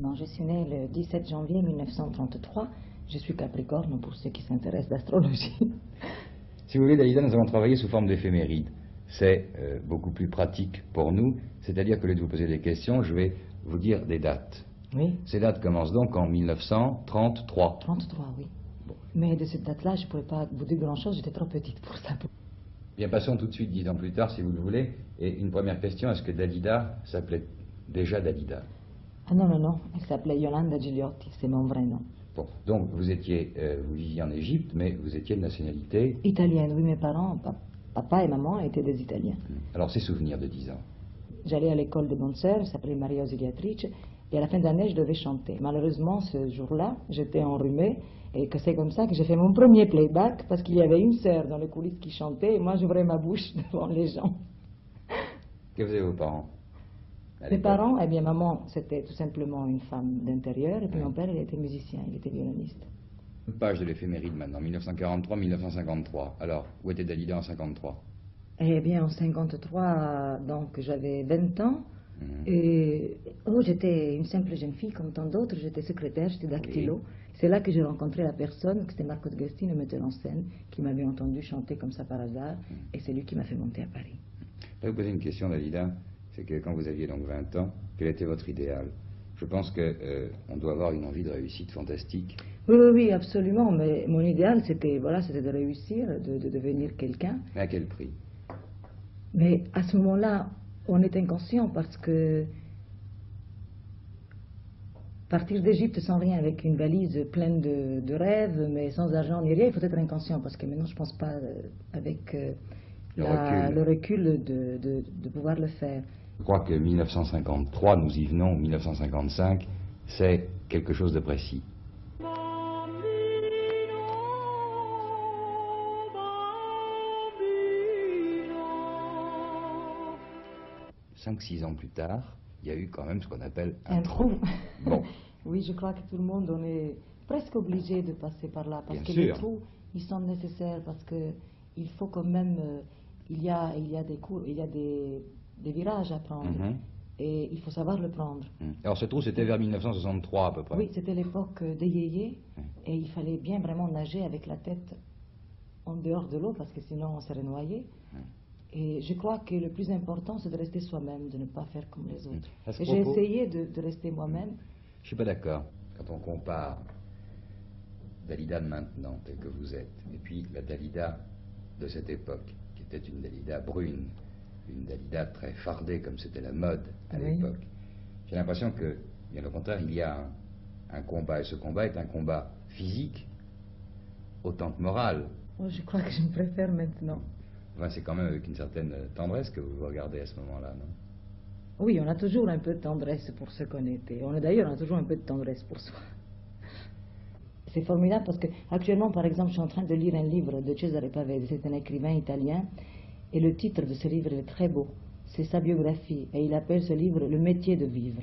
Non, je suis née le 17 janvier 1933. Je suis Capricorne pour ceux qui s'intéressent d'astrologie. Si vous voulez, Dalida, nous avons travaillé sous forme d'éphéméride. C'est beaucoup plus pratique pour nous, c'est-à-dire que au lieu de vous poser des questions, je vais vous dire des dates. Oui. Ces dates commencent donc en 1933. 33, oui. Bon. Mais de cette date-là, je ne pourrais pas vous dire grand-chose, j'étais trop petite pour ça. Bien, passons tout de suite 10 ans plus tard, si vous le voulez. Et une première question, est-ce que Dalida s'appelait déjà Dalida? Ah non, non, non, elle s'appelait Yolanda Gigliotti, c'est mon vrai nom. Bon, donc vous viviez en Égypte, mais vous étiez de nationalité Italienne, oui, mes parents, papa et maman étaient des Italiens. Alors, ces souvenirs de 10 ans. J'allais à l'école de bonne sœur, elle s'appelait Maria Ausiliatrice, et à la fin de l'année, je devais chanter. Malheureusement, ce jour-là, j'étais enrhumée, et que c'est comme ça que j'ai fait mon premier playback, parce qu'il y avait une sœur dans les coulisses qui chantait, et moi, j'ouvrais ma bouche devant les gens. Que faisaient vos parents? Mes parents, eh bien, maman, c'était tout simplement une femme d'intérieur, et puis mon père, il était musicien, il était violoniste. Une page de l'éphéméride maintenant, 1943-1953. Alors, où était Dalida en 53? Eh bien, en 53, donc, j'avais 20 ans, et j'étais une simple jeune fille comme tant d'autres, j'étais secrétaire, j'étais dactylo. Oui. C'est là que j'ai rencontré la personne, c'était Marco de Gasti, le metteur en scène, qui m'avait entendu chanter comme ça par hasard, et c'est lui qui m'a fait monter à Paris. Je vais vous poser une question, Dalida. C'est que quand vous aviez donc 20 ans, quel était votre idéal? Je pense qu'on doit avoir une envie de réussite fantastique. Oui, oui, oui, absolument, mais mon idéal, c'était de réussir, de devenir quelqu'un. Mais à quel prix? Mais à ce moment-là, on est inconscient parce que partir d'Égypte sans rien, avec une valise pleine de rêves, mais sans argent ni rien, il faut être inconscient parce que maintenant, je ne pense pas avec le recul de pouvoir le faire. Je crois que 1953, nous y venons, 1955, c'est quelque chose de précis. 5-6 ans plus tard, il y a eu quand même ce qu'on appelle un trou. Bon. Oui, je crois que tout le monde, on est presque obligé de passer par là, parce que les trous, ils sont nécessaires, parce que il faut quand même, il y a des cours, il y a des virages à prendre, et il faut savoir le prendre. Alors ce trou, c'était vers 1963 à peu près. Oui, c'était l'époque des yéyés, et il fallait bien vraiment nager avec la tête en dehors de l'eau, parce que sinon on serait noyé. Et je crois que le plus important, c'est de rester soi-même, de ne pas faire comme les autres. Et j'ai essayé de rester moi-même. Je ne suis pas d'accord. Quand on compare Dalida de maintenant, telle que vous êtes, et puis la Dalida de cette époque, qui était une Dalida brune, une Dalida très fardée, comme c'était la mode à l'époque, j'ai l'impression que, bien au contraire, il y a un combat, et ce combat est un combat physique, autant que moral. Oh, je crois que je me préfère maintenant. Enfin, c'est quand même avec une certaine tendresse que vous vous regardez à ce moment-là, non? Oui, on a toujours un peu de tendresse pour ce qu'on était. D'ailleurs, on a toujours un peu de tendresse pour soi. C'est formidable parce que actuellement, par exemple, je suis en train de lire un livre de Cesare Pavese, c'est un écrivain italien, et le titre de ce livre est très beau. C'est sa biographie, et il appelle ce livre « Le métier de vivre ».